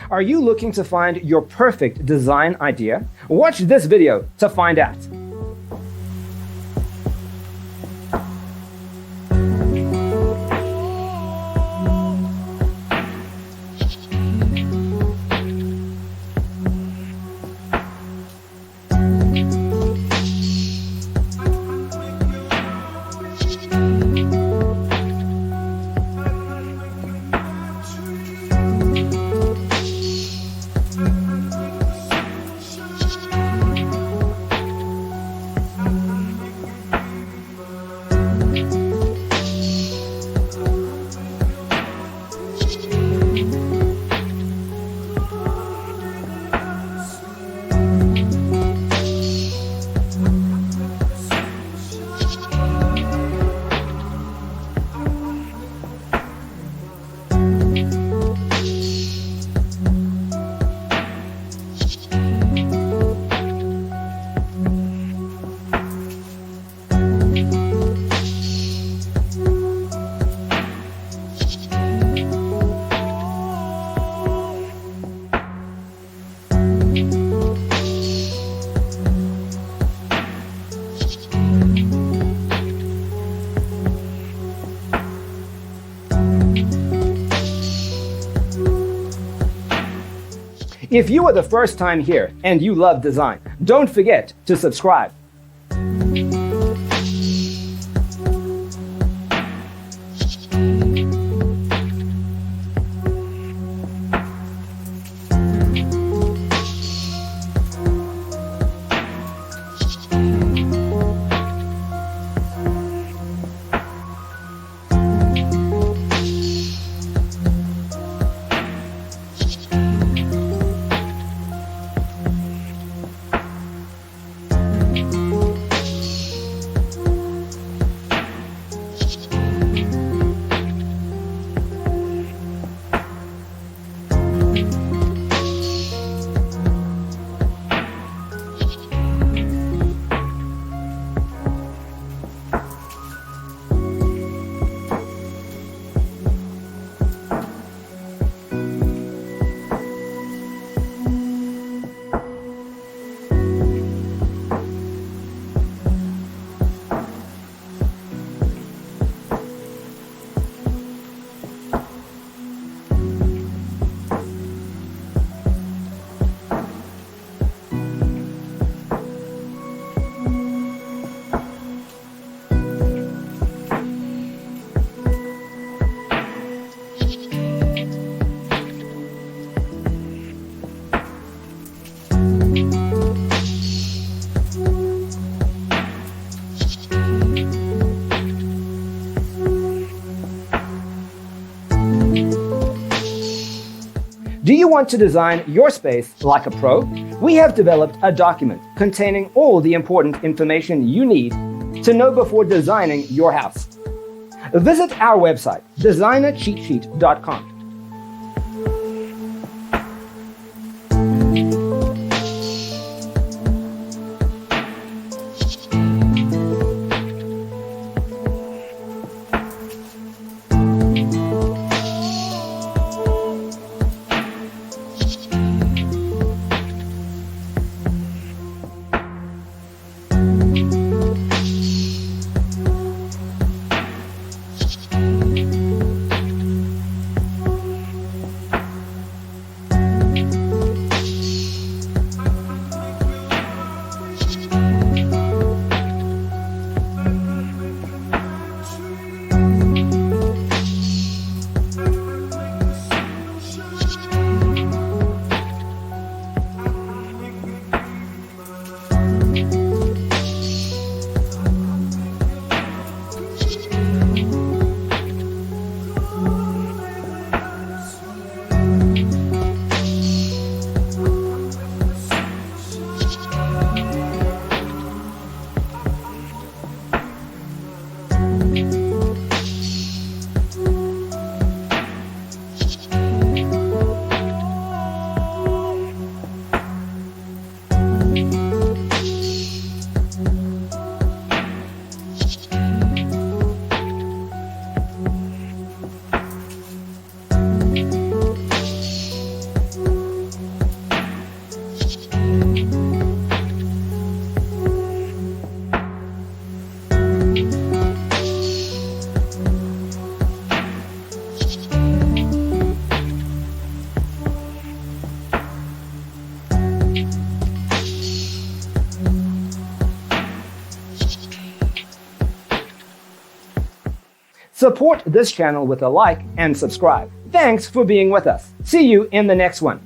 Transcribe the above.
Are you looking to find your perfect design idea? Watch this video to find out. If you are the first time here and you love design, don't forget to subscribe. Do you want to design your space like a pro? We have developed a document containing all the important information you need to know before designing your house. Visit our website, designercheatsheet.com. Support this channel with a like and subscribe. Thanks for being with us. See you in the next one.